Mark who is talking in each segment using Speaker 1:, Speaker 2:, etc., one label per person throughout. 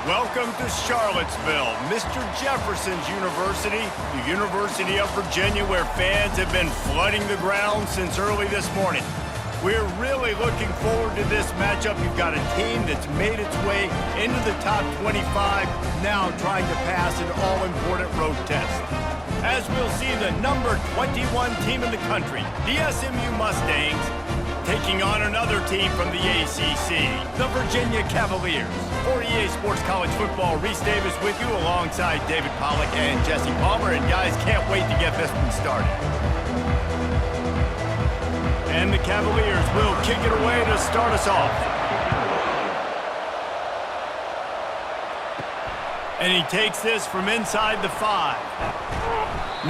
Speaker 1: Welcome to Charlottesville, Mr. Jefferson's University, the University of Virginia, where fans have been flooding the ground since early this morning. We're really looking forward to this matchup. You've got a team that's made its way into the top 25, now trying to pass an all-important road test. As we'll see the number 21 team in the country, the SMU Mustangs, taking on another team from the ACC, the Virginia Cavaliers. For EA Sports College Football, Reese Davis with you alongside David Pollack and Jesse Palmer. And guys, can't wait to get this one started. And the Cavaliers will kick it away to start us off. And he takes this from inside the 5.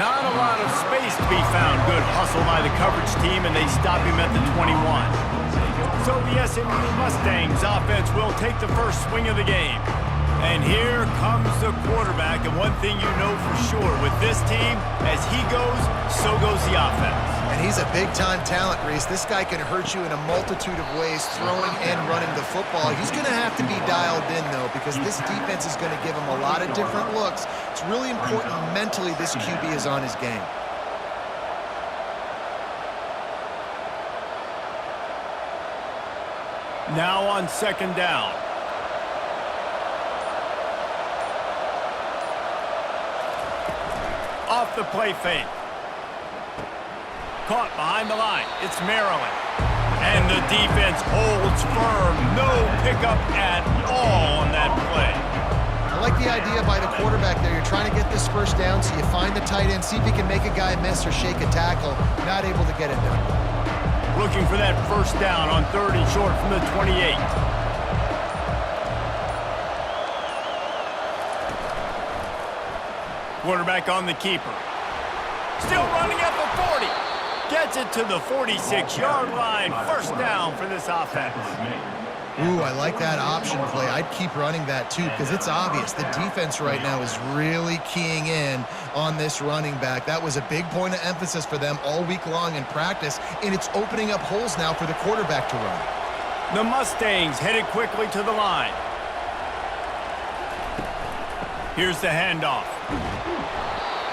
Speaker 1: Not a lot of space to be found. Good hustle by the coverage team, and they stop him at the 21. So the SMU Mustangs offense will take the first swing of the game. And here comes the quarterback. And one thing you know for sure, with this team, as he goes, so goes the offense.
Speaker 2: And he's a big-time talent, Reese. This guy can hurt you in a multitude of ways, throwing and running the football. He's going to have to be dialed in, though, because this defense is going to give him a lot of different looks. It's really important mentally this QB is on his game.
Speaker 1: Now on second down. Off the play fake. Caught behind the line. It's Maryland. And the defense holds firm. No pickup at all on that play.
Speaker 2: I like the idea by the quarterback there. You're trying to get this first down, so you find the tight end, see if he can make a guy miss or shake a tackle. Not able to get it done.
Speaker 1: Looking for that first down on 3rd and short from the 28. Quarterback on the keeper. Still running at the 40. Gets it to the 46-yard line. First down for this offense.
Speaker 2: Ooh, I like that option play. I'd keep running that, too, because it's obvious. The defense right now is really keying in on this running back. That was a big point of emphasis for them all week long in practice, and it's opening up holes now for the quarterback to run.
Speaker 1: The Mustangs headed quickly to the line. Here's the handoff.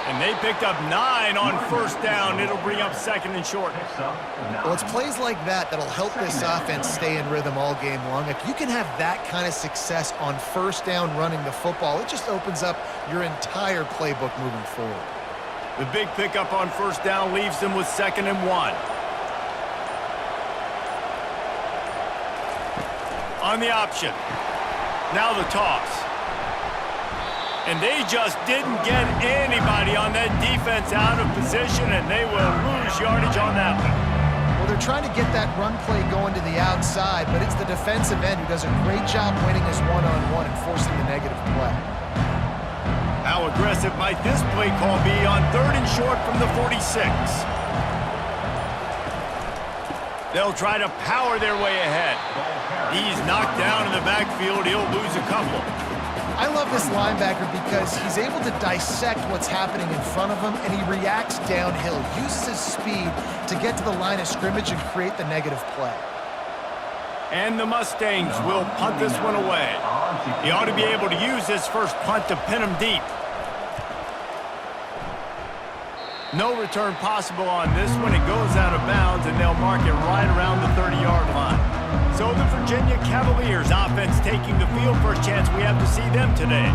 Speaker 1: And they picked up 9 on first down. It'll bring up 2nd and short.
Speaker 2: Well, it's plays like that that'll help this offense stay in rhythm all game long. If you can have that kind of success on first down running the football, it just opens up your entire playbook moving forward.
Speaker 1: The big pickup on first down leaves them with 2nd and 1. On the option. Now the toss. And they just didn't get anybody on that defense out of position, and they will lose yardage on that one.
Speaker 2: Well, they're trying to get that run play going to the outside, but it's the defensive end who does a great job winning his one-on-one and forcing the negative play.
Speaker 1: How aggressive might this play call be on 3rd and short from the 46? They'll try to power their way ahead. He's knocked down in the backfield. He'll lose a couple.
Speaker 2: I love this linebacker because he's able to dissect what's happening in front of him, and he reacts downhill, uses his speed to get to the line of scrimmage and create the negative play.
Speaker 1: And the Mustangs will punt this one away. He ought to be able to use this first punt to pin him deep. No return possible on this one. It goes out of bounds, and they'll mark it right around the 30-yard line. So the Virginia Cavaliers offense taking the field for a chance. We have to see them today.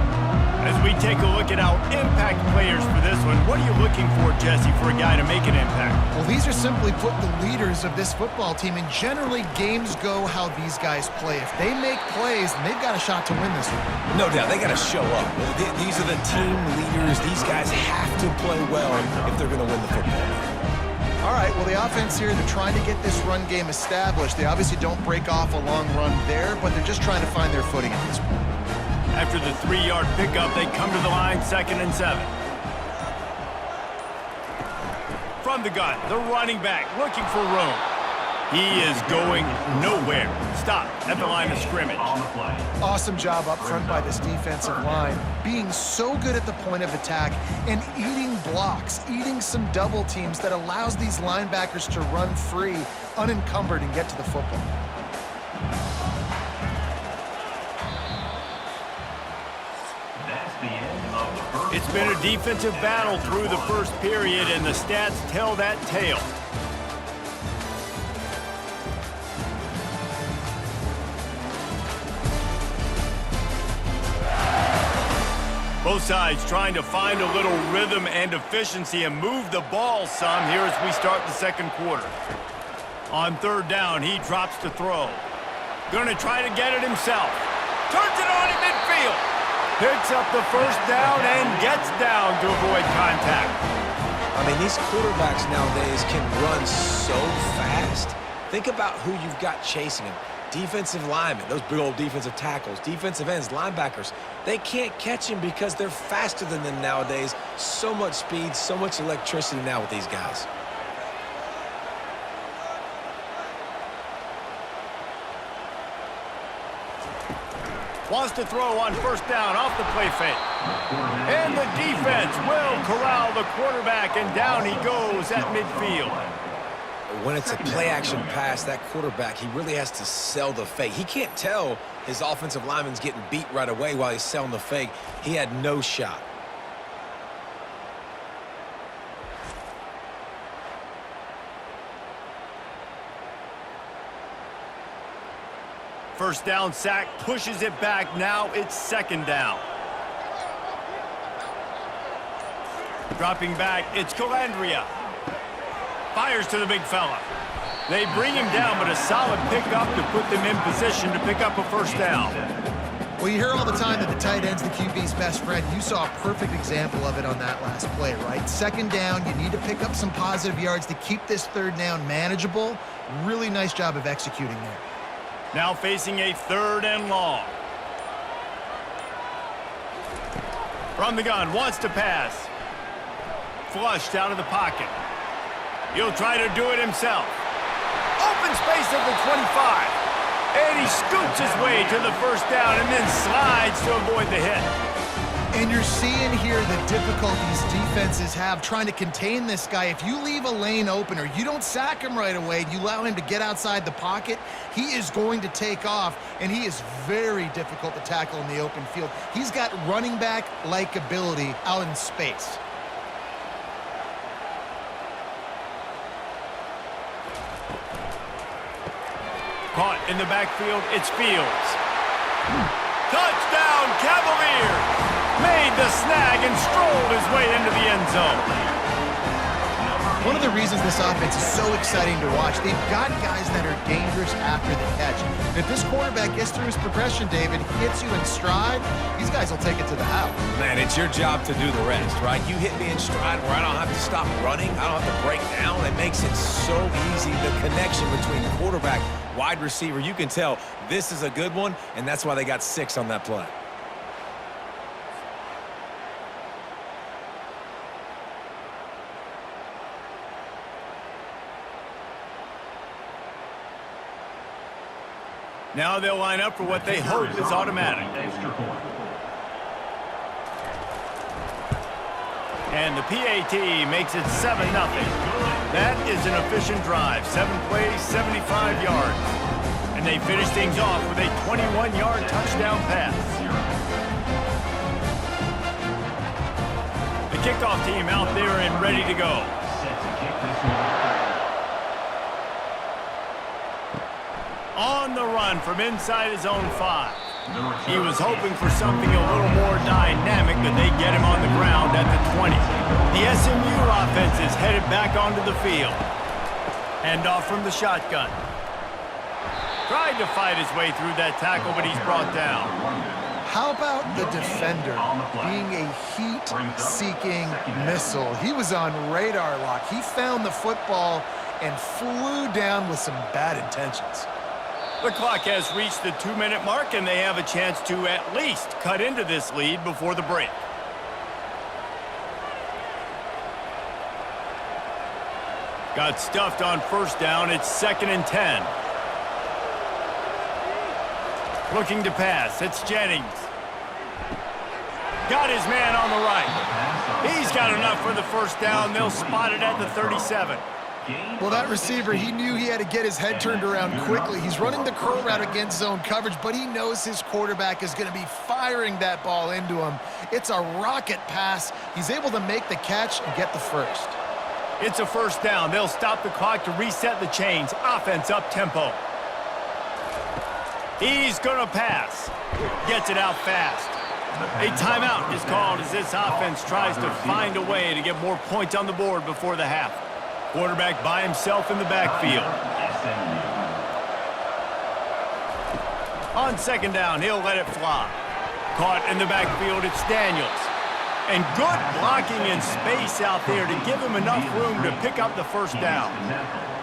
Speaker 1: As we take a look at our impact players for this one, what are you looking for, Jesse, for a guy to make an impact?
Speaker 2: Well, these are simply put the leaders of this football team, and generally games go how these guys play. If they make plays, then they've got a shot to win this one.
Speaker 3: No doubt, they got to show up. These are the team leaders. These guys have to play well if they're going to win the football game.
Speaker 2: All right, well, the offense here, they're trying to get this run game established. They obviously don't break off a long run there, but they're just trying to find their footing at this point.
Speaker 1: After the 3-yard pickup, they come to the line, 2nd and 7. From the gun, the running back looking for room. He is going nowhere. Stop at the line of scrimmage.
Speaker 2: Awesome job up front by this defensive line, being so good at the point of attack and eating blocks, eating some double teams that allows these linebackers to run free, unencumbered, and get to the football.
Speaker 1: It's been a defensive battle through the first period, and the stats tell that tale. Both sides trying to find a little rhythm and efficiency and move the ball some here as we start the second quarter. On third down, he drops to throw. Gonna try to get it himself. Turns it on at midfield. Picks up the first down and gets down to avoid contact.
Speaker 3: I mean, these quarterbacks nowadays can run so fast. Think about who you've got chasing them. Defensive linemen, those big old defensive tackles, defensive ends, linebackers. They can't catch him because they're faster than them nowadays. So much speed, so much electricity now with these guys.
Speaker 1: Wants to throw on first down off the play fake. And the defense will corral the quarterback, and down he goes at midfield.
Speaker 3: When it's a play-action pass, that quarterback, he really has to sell the fake. He can't tell his offensive lineman's getting beat right away while he's selling the fake. He had no shot.
Speaker 1: First down sack, pushes it back. Now it's second down. Dropping back, it's Calandria. Fires to the big fella. They bring him down, but a solid pickup to put them in position to pick up a first down.
Speaker 2: Well, you hear all the time that the tight end's the QB's best friend. You saw a perfect example of it on that last play, right? Second down, you need to pick up some positive yards to keep this third down manageable. Really nice job of executing there.
Speaker 1: Now facing a third and long. From the gun, wants to pass. Flushed out of the pocket. He'll try to do it himself. Open space at the 25. And he scoots his way to the first down and then slides to avoid the hit.
Speaker 2: And you're seeing here the difficulties defenses have trying to contain this guy. If you leave a lane open or you don't sack him right away, you allow him to get outside the pocket, he is going to take off, and he is very difficult to tackle in the open field. He's got running back-like ability out in space.
Speaker 1: Caught in the backfield, it's Fields. Touchdown, Cavaliers! Made the snag and strolled his way into the end zone.
Speaker 2: One of the reasons this offense is so exciting to watch, they've got guys that are dangerous after the catch. And if this quarterback gets through his progression, David, hits you in stride, these guys will take it to the house.
Speaker 3: Man, it's your job to do the rest, right? You hit me in stride where I don't have to stop running. I don't have to break down. It makes it so easy. The connection between quarterback, wide receiver, you can tell this is a good one, and that's why they got 6 on that play.
Speaker 1: Now they'll line up for what they hope is automatic. And the PAT makes it 7-0. That is an efficient drive. 7 plays, 75 yards. And they finish things off with a 21-yard touchdown pass. The kickoff team out there and ready to go. On the run from inside his own 5. He was hoping for something a little more dynamic, but they get him on the ground at the 20. The SMU offense is headed back onto the field. Handoff from the shotgun. Tried to fight his way through that tackle, but he's brought down.
Speaker 2: How about the defender being a heat-seeking missile? He was on radar lock. He found the football and flew down with some bad intentions.
Speaker 1: The clock has reached the 2-minute mark, and they have a chance to at least cut into this lead before the break. Got stuffed on first down. It's 2nd and 10. Looking to pass. It's Jennings. Got his man on the right. He's got enough for the first down. They'll spot it at the 37.
Speaker 2: Well, that receiver, he knew he had to get his head turned around quickly. He's running the curl route against zone coverage, but he knows his quarterback is going to be firing that ball into him. It's a rocket pass. He's able to make the catch and get the first.
Speaker 1: It's a first down. They'll stop the clock to reset the chains. Offense up tempo. He's going to pass. Gets it out fast. A timeout is called as this offense tries to find a way to get more points on the board before the half. Quarterback by himself in the backfield. On second down, he'll let it fly. Caught in the backfield, it's Daniels. And good blocking in space out there to give him enough room to pick up the first down.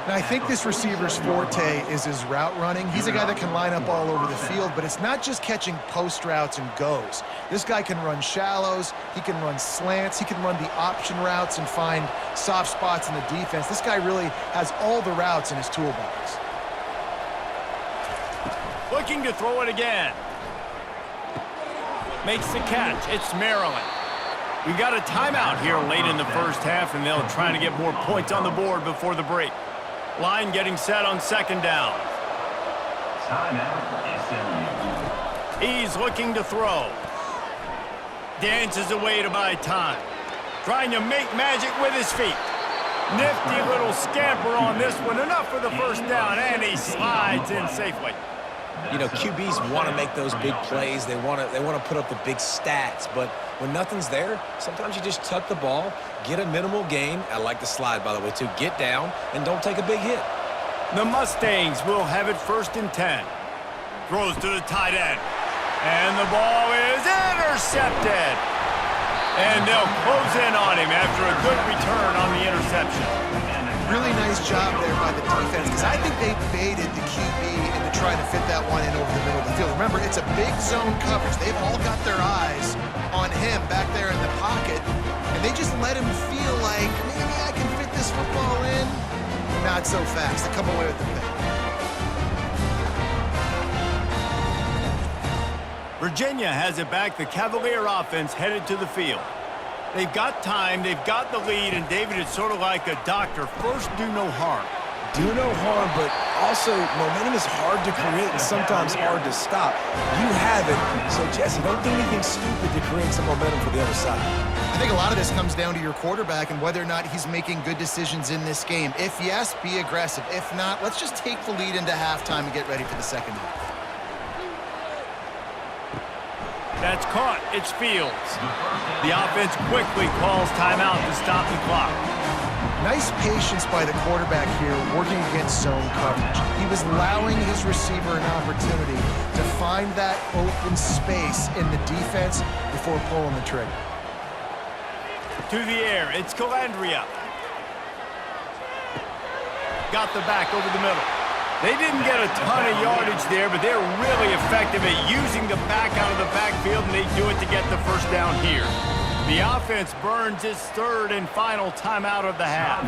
Speaker 2: Now, I think this receiver's forte is his route running. He's a guy that can line up all over the field, but it's not just catching post routes and goes. This guy can run shallows, he can run slants, he can run the option routes and find soft spots in the defense. This guy really has all the routes in his toolbox.
Speaker 1: Looking to throw it again. Makes the catch. It's Maryland. We got a timeout here late in the first half, and they'll try to get more points on the board before the break. Line getting set on second down. He's looking to throw. Dances away to buy time. Trying to make magic with his feet. Nifty little scamper on this one. Enough for the first down, and he slides in safely.
Speaker 3: You know, QBs want to make those big plays. They want to put up the big stats. But when nothing's there, sometimes you just tuck the ball, get a minimal gain. I like the slide, by the way, too. Get down and don't take a big hit.
Speaker 1: The Mustangs will have it first and 10. Throws to the tight end. And the ball is intercepted. And they'll close in on him after a good return on the interception.
Speaker 2: Really nice job there by the defense, because I think they baited the QB into trying to fit that one in over the middle of the field. Remember, it's a big zone coverage. They've all got their eyes on him back there in the pocket, and they just let him feel like, maybe I can fit this football in. Not so fast. They come away with the pick.
Speaker 1: Virginia has it back. The Cavalier offense headed to the field. They've got time, they've got the lead, and David, it's sort of like a doctor. First, do no harm.
Speaker 3: Do no harm, but also momentum is hard to create and sometimes hard to stop. You have it, so Jesse, don't do anything stupid to create some momentum for the other side.
Speaker 2: I think a lot of this comes down to your quarterback and whether or not he's making good decisions in this game. If yes, be aggressive. If not, let's just take the lead into halftime and get ready for the second half.
Speaker 1: That's caught. It's Fields. The offense quickly calls timeout to stop the clock.
Speaker 2: Nice patience by the quarterback here working against zone coverage. He was allowing his receiver an opportunity to find that open space in the defense before pulling the trigger.
Speaker 1: To the air. It's Calandria. Got the back over the middle. They didn't get a ton of yardage there, but they're really effective at using the back out of the backfield, and they do it to get the first down here. The offense burns its third and final timeout of the half.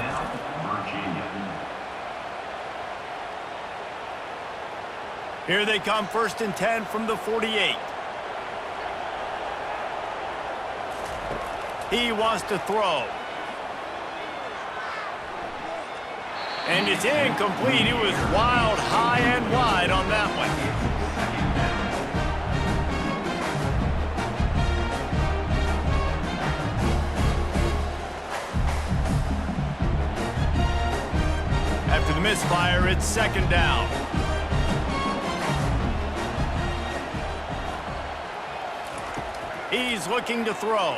Speaker 1: Here they come, first and 10 from the 48. He wants to throw. And it's incomplete. It was wild, high and wide on that one. After the misfire, it's second down. He's looking to throw.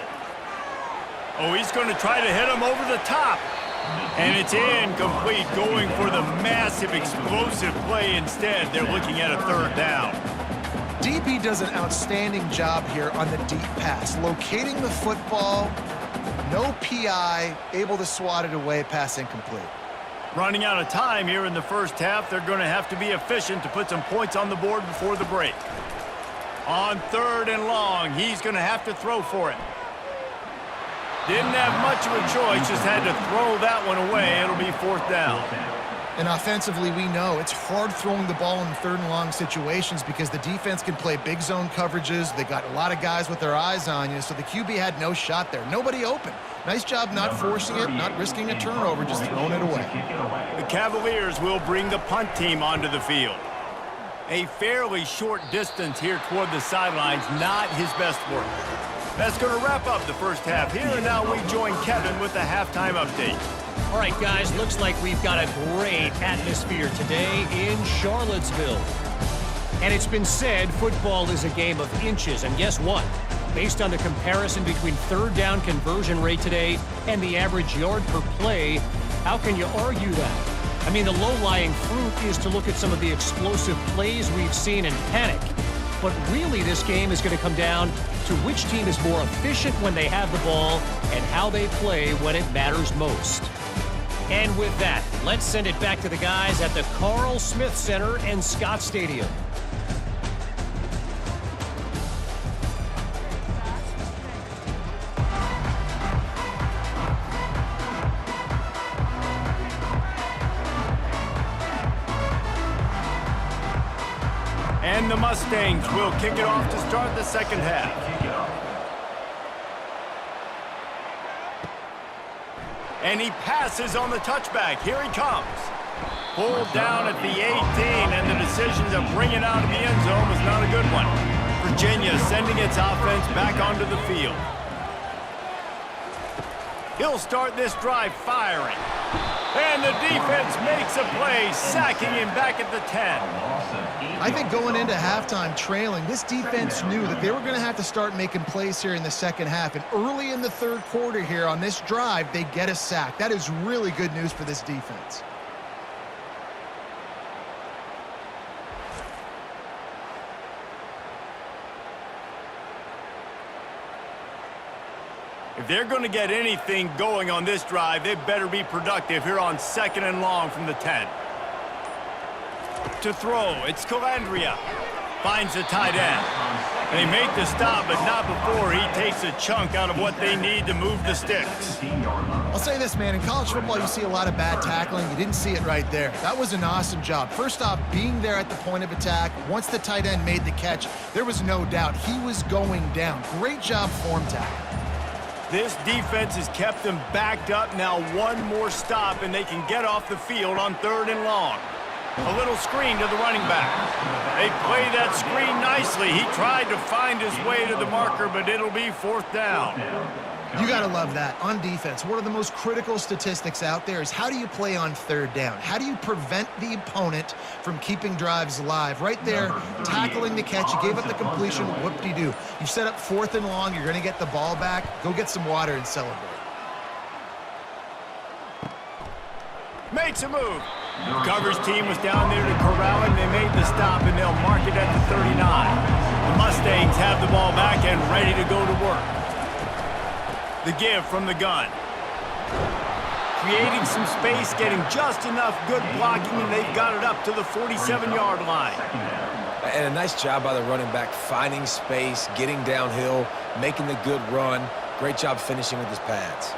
Speaker 1: Oh, he's going to try to hit him over the top. And it's incomplete, going for the massive explosive play instead. They're looking at a third down.
Speaker 2: DB does an outstanding job here on the deep pass. Locating the football, no PI, able to swat it away, pass incomplete.
Speaker 1: Running out of time here in the first half. They're going to have to be efficient to put some points on the board before the break. On third and long, he's going to have to throw for it. Didn't have much of a choice, just had to throw that one away. It'll be fourth down.
Speaker 2: And offensively, we know it's hard throwing the ball in third and long situations because the defense can play big zone coverages. They got a lot of guys with their eyes on you, so the QB had no shot there. Nobody open. Nice job not forcing it, not risking a turnover, just throwing it away.
Speaker 1: The Cavaliers will bring the punt team onto the field. A fairly short distance here toward the sidelines, not his best work. That's going to wrap up the first half here, and now we join Kevin with the halftime update.
Speaker 4: All right, guys, looks like we've got a great atmosphere today in Charlottesville. And it's been said football is a game of inches, and guess what? Based on the comparison between third down conversion rate today and the average yard per play, how can you argue that? I mean, the low-lying fruit is to look at some of the explosive plays we've seen and panic. But really, this game is going to come down to which team is more efficient when they have the ball and how they play when it matters most. And with that, let's send it back to the guys at the Carl Smith Center and Scott Stadium.
Speaker 1: And the Mustangs will kick it off to start the second half. And he passes on the touchback. Here he comes. Pulled down at the 18, and the decision to bring it out of the end zone was not a good one. Virginia sending its offense back onto the field. He'll start this drive firing. And the defense makes a play, sacking him back at the 10.
Speaker 2: I think going into halftime trailing, this defense knew that they were going to have to start making plays here in the second half. And early in the third quarter here on this drive, they get a sack. That is really good news for this defense.
Speaker 1: If they're going to get anything going on this drive, they better be productive here on 2nd and long from the 10. To throw, it's Calandria. Finds the tight end. They make the stop, but not before he takes a chunk out of what they need to move the sticks.
Speaker 2: I'll say this, man. In college football, you see a lot of bad tackling. You didn't see it right there. That was an awesome job. First off, being there at the point of attack. Once the tight end made the catch, there was no doubt he was going down. Great job form tackle.
Speaker 1: This defense has kept them backed up. Now one more stop, and they can get off the field on 3rd and long. A little screen to the running back. They play that screen nicely. He tried to find his way to the marker, but it'll be 4th down.
Speaker 2: You got to love that. On defense, one of the most critical statistics out there is how do you play on 3rd down? How do you prevent the opponent from keeping drives alive? Right there, tackling the catch. You gave up the completion. Whoop-de-doo. You set up 4th and long. You're going to get the ball back. Go get some water and celebrate.
Speaker 1: Makes a move. The coverage team was down there to corral him. They made the stop, and they'll mark it at the 39. The Mustangs have the ball back and ready to go to work. The give from the gun. Creating some space, getting just enough good blocking, and they've got it up to the 47-yard line.
Speaker 3: And a nice job by the running back, finding space, getting downhill, making the good run. Great job finishing with his pads.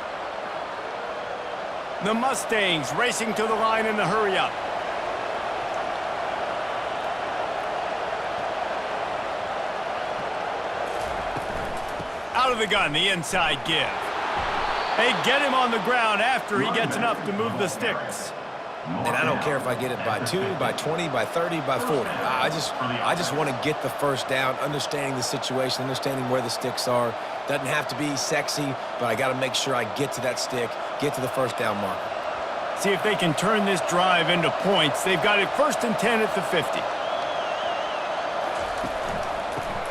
Speaker 1: The Mustangs racing to the line in the hurry-up. Out of the gun, the inside give. They get him on the ground after he gets enough to move the sticks.
Speaker 3: And I don't care if I get it by 2, by 20, by 30, by 40. I just want to get the first down, understanding the situation, understanding where the sticks are. Doesn't have to be sexy, but I got to make sure I get to that stick, get to the first down marker.
Speaker 1: See if they can turn this drive into points. They've got it 1st and 10 at the 50.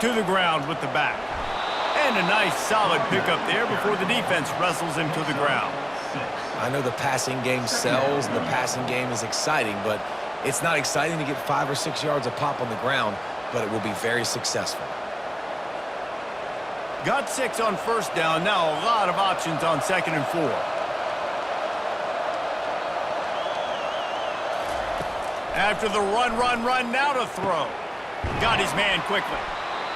Speaker 1: To the ground with the back. And a nice solid pickup there before the defense wrestles him to the ground.
Speaker 3: I know the passing game sells and the passing game is exciting, but it's not exciting to get 5 or 6 yards a pop on the ground, but it will be very successful.
Speaker 1: Got 6 on 1st down. Now a lot of options on 2nd and 4. After the run, now to throw. Got his man quickly.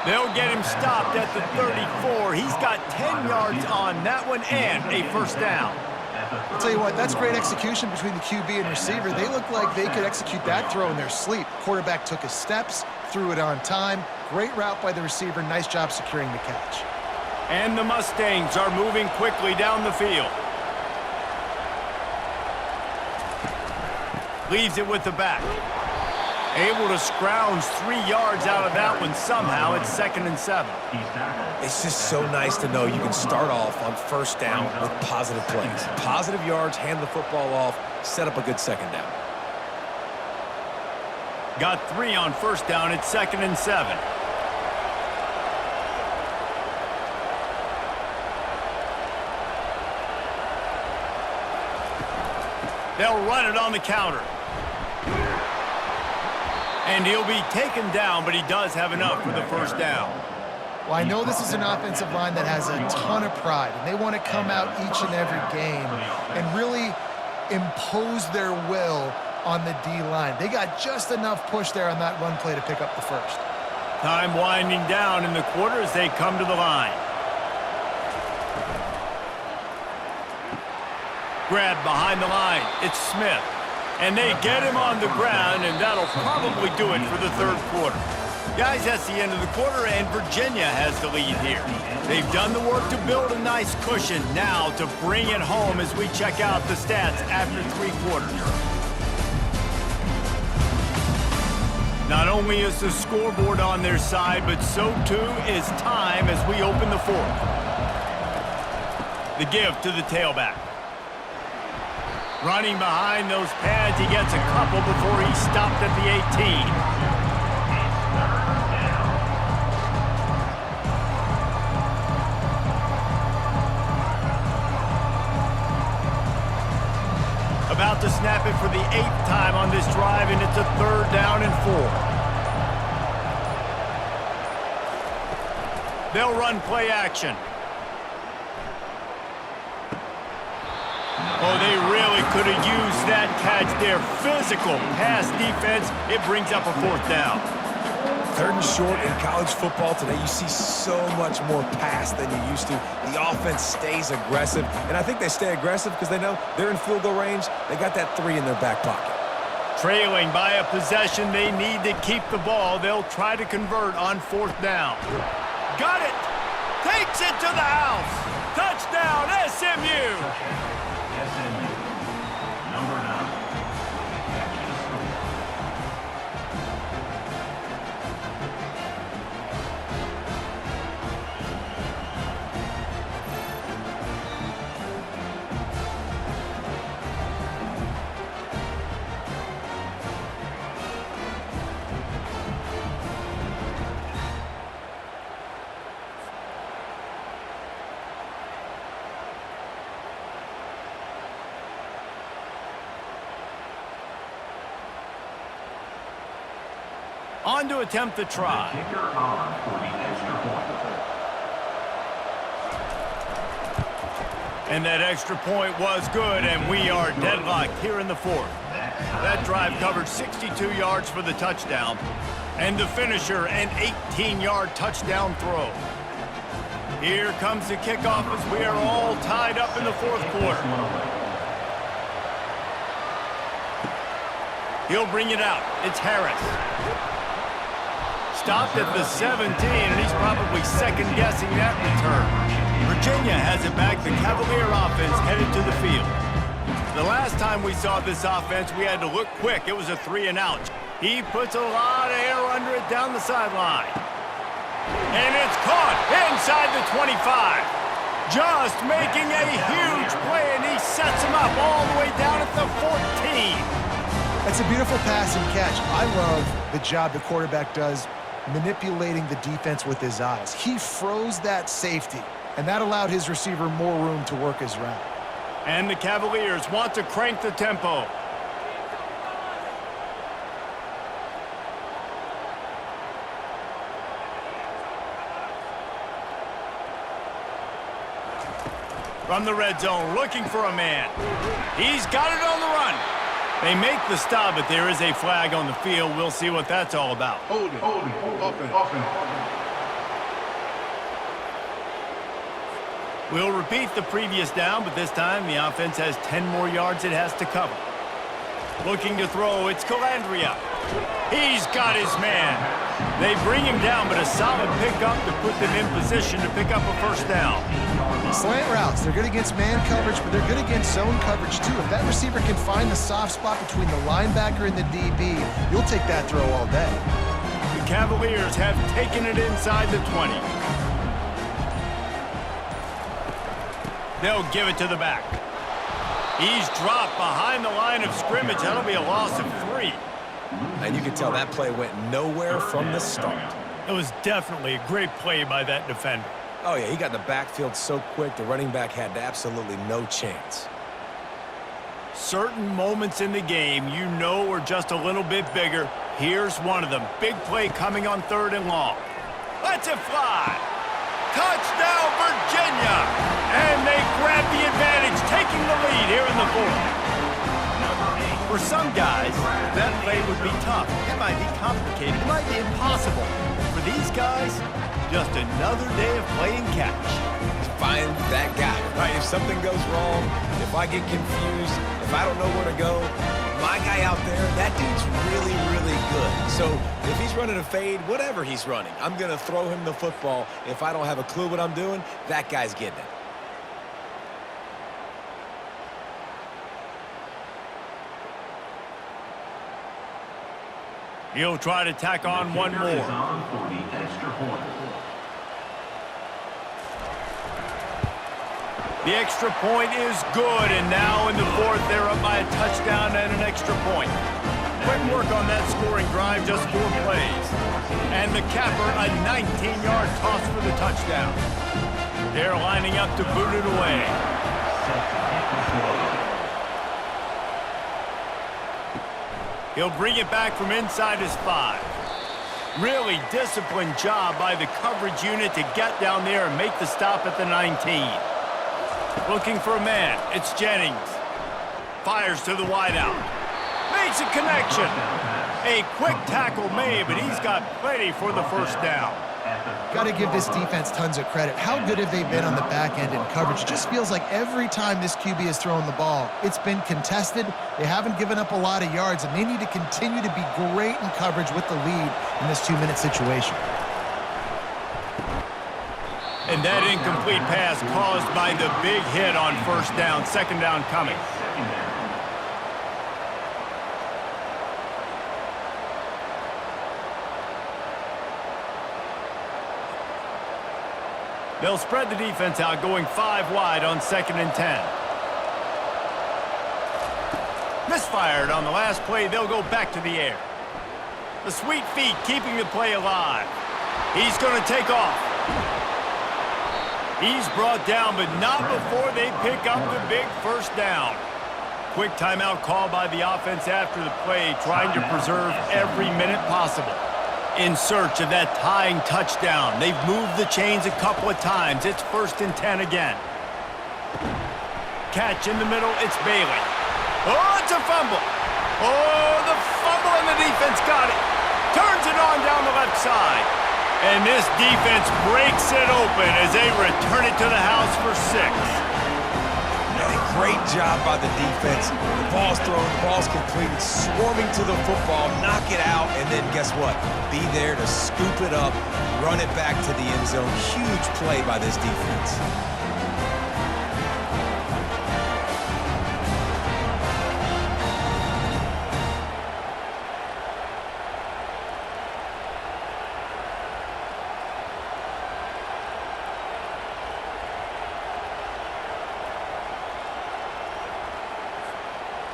Speaker 1: They'll get him stopped at the 34. He's got 10 yards on that one and a 1st down.
Speaker 2: I'll tell you what, that's great execution between the QB and receiver. They look like they could execute that throw in their sleep. Quarterback took his steps, threw it on time. Great route by the receiver. Nice job securing the catch.
Speaker 1: And the Mustangs are moving quickly down the field. Leaves it with the back. Able to scrounge 3 yards out of that one somehow. It's 2nd and 7.
Speaker 3: It's just so nice to know you can start off on first down with positive plays. Positive yards, hand the football off, set up a good second down.
Speaker 1: Got 3 on first down. It's 2nd and 7. They'll run it on the counter. And he'll be taken down, but he does have enough for the first down.
Speaker 2: Well, I know this is an offensive line that has a ton of pride, and they want to come out each and every game and really impose their will on the D-line. They got just enough push there on that run play to pick up the first.
Speaker 1: Time winding down in the quarter as they come to the line. Grab behind the line. It's Smith. And they get him on the ground, and that'll probably do it for the third quarter. Guys, that's the end of the quarter, and Virginia has the lead here. They've done the work to build a nice cushion. Now to bring it home as we check out the stats after 3 quarters. Not only is the scoreboard on their side, but so too is time as we open the fourth. The give to the tailback. Running behind those pads, he gets a couple before he stopped at the 18. About to snap it for the 8th time on this drive, and it's a 3rd down and 4. They'll run play action. Oh, they really could have used that catch there. Physical pass defense. It brings up a 4th down.
Speaker 3: 3rd and short in college football today. You see so much more pass than you used to. The offense stays aggressive, and I think they stay aggressive because they know they're in field goal range. They got that 3 in their back pocket.
Speaker 1: Trailing by a possession, they need to keep the ball. They'll try to convert on 4th down. Got it! Takes it to the house! Touchdown, SMU!
Speaker 5: Number 9.
Speaker 1: On to attempt the try.
Speaker 5: Kicker on for the extra point.
Speaker 1: And that extra point was good, and we are deadlocked here in the 4th. That drive covered 62 yards for the touchdown, and the finisher, an 18-yard touchdown throw. Here comes the kickoff as we are all tied up in the 4th quarter. He'll bring it out. It's Harris. Stopped at the 17, and he's probably second-guessing that return. Virginia has it back. The Cavalier offense headed to the field. The last time we saw this offense, we had to look quick. It was a 3-and-out. He puts a lot of air under it down the sideline. And it's caught inside the 25. Just making a huge play, and he sets him up all the way down at the 14.
Speaker 2: That's a beautiful pass and catch. I love the job the quarterback does manipulating the defense with his eyes. He froze that safety, and that allowed his receiver more room to work his route.
Speaker 1: And the Cavaliers want to crank the tempo. From the red zone, looking for a man. He's got it on the run. They make the stop, but there is a flag on the field. We'll see what that's all about.
Speaker 5: Hold it. Offense.
Speaker 1: We'll repeat the previous down, but this time the offense has 10 more yards it has to cover. Looking to throw, it's Calandria. He's got his man. They bring him down, but a solid pickup to put them in position to pick up a first down.
Speaker 2: Slant routes, they're good against man coverage, but they're good against zone coverage too. If that receiver can find the soft spot between the linebacker and the DB, you'll take that throw all day.
Speaker 1: The Cavaliers have taken it inside the 20. They'll give it to the back. He's dropped behind the line of scrimmage. That'll be a loss of 3.
Speaker 3: And you can tell that play went nowhere from the start.
Speaker 1: It was definitely a great play by that defender.
Speaker 3: Oh, yeah, he got in the backfield so quick, the running back had absolutely no chance.
Speaker 1: Certain moments in the game you know are just a little bit bigger. Here's one of them. Big play coming on 3rd and long. Let's it fly. Touchdown, Virginia! And they grab the advantage, taking the lead here in the 4th. For some guys, that play would be tough. It might be complicated. It might be impossible. For these guys, just another day of playing catch.
Speaker 3: Find that guy, right? If something goes wrong, if I get confused, if I don't know where to go, my guy out there, that dude's really, really good. So if he's running a fade, whatever he's running, I'm going to throw him the football. If I don't have a clue what I'm doing, that guy's getting it.
Speaker 1: He'll try to tack on one more. The extra point is good, and now in the 4th, they're up by a touchdown and an extra point. Quick work on that scoring drive, just 4 plays. And the capper, a 19-yard toss for the touchdown. They're lining up to boot it away. He'll bring it back from inside his 5. Really disciplined job by the coverage unit to get down there and make the stop at the 19. Looking for a man. It's Jennings. Fires to the wideout. Makes a connection. A quick tackle made, but he's got plenty for the first down.
Speaker 2: Got to give this defense tons of credit. How good have they been on the back end in coverage? It just feels like every time this QB has thrown the ball, it's been contested. They haven't given up a lot of yards, and they need to continue to be great in coverage with the lead in this 2-minute situation.
Speaker 1: And that incomplete pass caused by the big hit on first down. 2nd down coming. They'll spread the defense out, going 5 wide on 2nd and 10. Misfired on the last play. They'll go back to the air. The sweet feet keeping the play alive. He's going to take off. He's brought down, but not before they pick up the big first down. Quick timeout call by the offense after the play, trying to preserve every minute possible. In search of that tying touchdown. They've moved the chains a couple of times. It's 1st and 10 again. Catch in the middle. It's Bailey. Oh, it's a fumble. Oh, the fumble, and the defense got it. Turns it on down the left side. And this defense breaks it open as they return it to the house for 6.
Speaker 3: Great job by the defense. The ball's thrown, the ball's completed, swarming to the football, knock it out, and then guess what? Be there to scoop it up, run it back to the end zone. Huge play by this defense.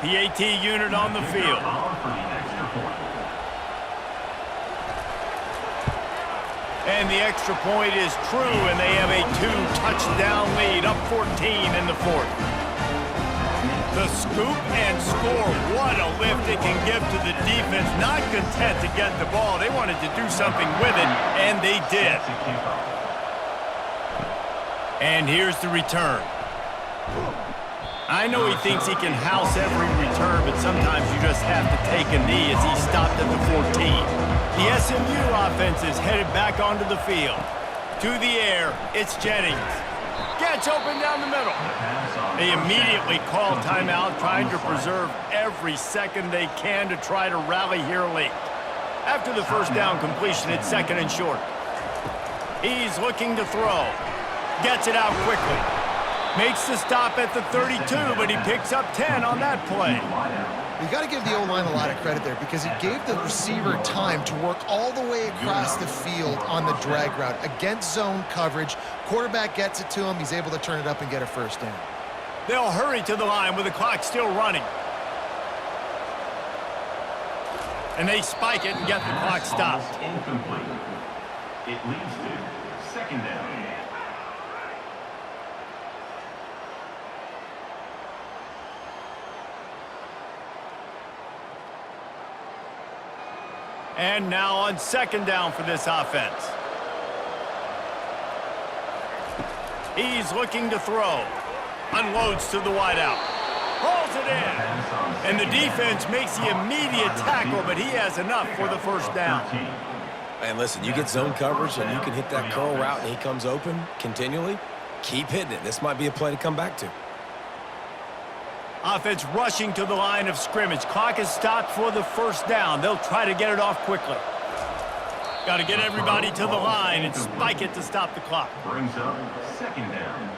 Speaker 1: PAT unit on the field. And the extra point is true, and they have a 2-touchdown lead, up 14 in the 4th. The scoop and score, what a lift it can give to the defense. Not content to get the ball, they wanted to do something with it, and they did. And here's the return. I know he thinks he can house every return, but sometimes you just have to take a knee as he stopped at the 14. The SMU offense is headed back onto the field. To the air, it's Jennings. Gets open down the middle. They immediately call timeout, trying to preserve every second they can to try to rally here late. After the first down completion, it's 2nd and short. He's looking to throw. Gets it out quickly. Makes the stop at the 32, but he picks up 10 on that play.
Speaker 2: You got to give the O-line a lot of credit there because he gave the receiver time to work all the way across the field on the drag route against zone coverage. Quarterback gets it to him. He's able to turn it up and get a first down.
Speaker 1: They'll hurry to the line with the clock still running. And they spike it and get the clock stopped.
Speaker 5: Incomplete. It leads to 2nd down.
Speaker 1: And now on 2nd down for this offense. He's looking to throw. Unloads to the wideout. Hauls it in. And the defense makes the immediate tackle, but he has enough for the first down.
Speaker 3: And listen, you get zone coverage and you can hit that curl route and he comes open continually. Keep hitting it. This might be a play to come back to.
Speaker 1: Offense rushing to the line of scrimmage. Clock is stopped for the first down. They'll try to get it off quickly. Got to get everybody to the line and spike it to stop the clock.
Speaker 5: Brings up 2nd down.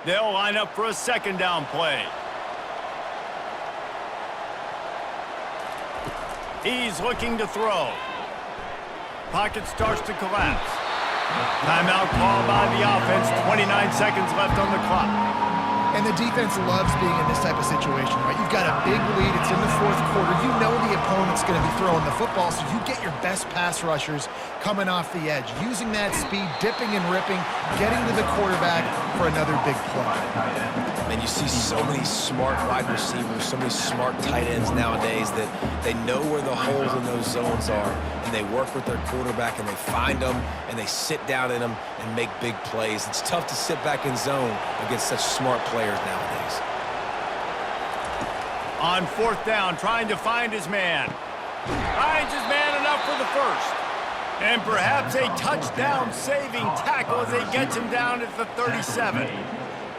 Speaker 1: They'll line up for a 2nd down play. He's looking to throw. Pocket starts to collapse. Timeout called by the offense. 29 seconds left on the clock.
Speaker 2: And the defense loves being in this type of situation, right? You've got a big lead. It's in the 4th quarter. You know the opponent's going to be throwing the football, so you get your best pass rushers coming off the edge, using that speed, dipping and ripping, getting to the quarterback for another big play.
Speaker 3: And you see so many smart wide receivers, so many smart tight ends nowadays that they know where the holes in those zones are, and they work with their quarterback, and they find them, and they sit down in them and make big plays. It's tough to sit back in zone against such smart players nowadays.
Speaker 1: On 4th down, trying to find his man. Finds his man enough for the first. And perhaps a touchdown-saving tackle as he gets him down at the 37.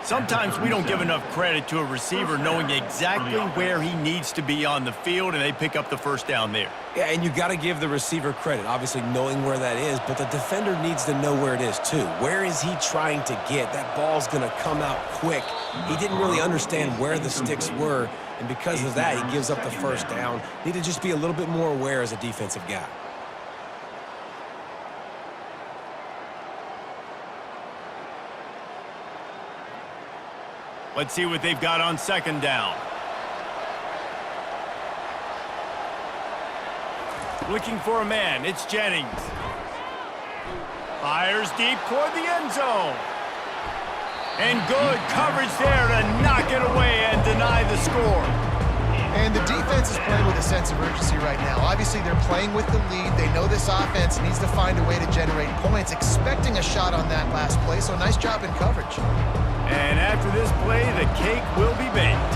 Speaker 1: Sometimes we don't give enough credit to a receiver knowing exactly where he needs to be on the field, and they pick up the first down there.
Speaker 3: Yeah, and you got to give the receiver credit, obviously knowing where that is, but the defender needs to know where it is too. Where is he trying to get? That ball's going to come out quick. He didn't really understand where the sticks were, and because of that, he gives up the first down. Need to just be a little bit more aware as a defensive guy.
Speaker 1: Let's see what they've got on 2nd down. Looking for a man. It's Jennings. Fires deep toward the end zone. And good coverage there to knock it away and deny the score.
Speaker 2: And the defense is playing with a sense of urgency right now. Obviously, they're playing with the lead. They know this offense needs to find a way to generate points, expecting a shot on that last play, so nice job in coverage.
Speaker 1: And after this play, the cake will be baked.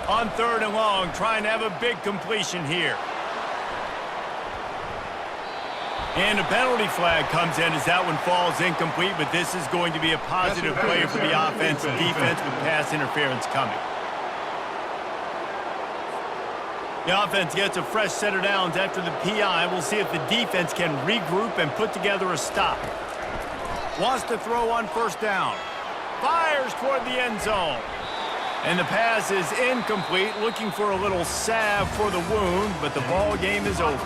Speaker 1: On 3rd and long, trying to have a big completion here. And a penalty flag comes in as that one falls incomplete, but this is going to be a positive play for the offense and defense with pass interference coming. The offense gets a fresh set of downs after the PI. We'll see if the defense can regroup and put together a stop. Wants to throw on 1st down. Fires toward the end zone. And the pass is incomplete, looking for a little salve for the wound, but the ball game is over.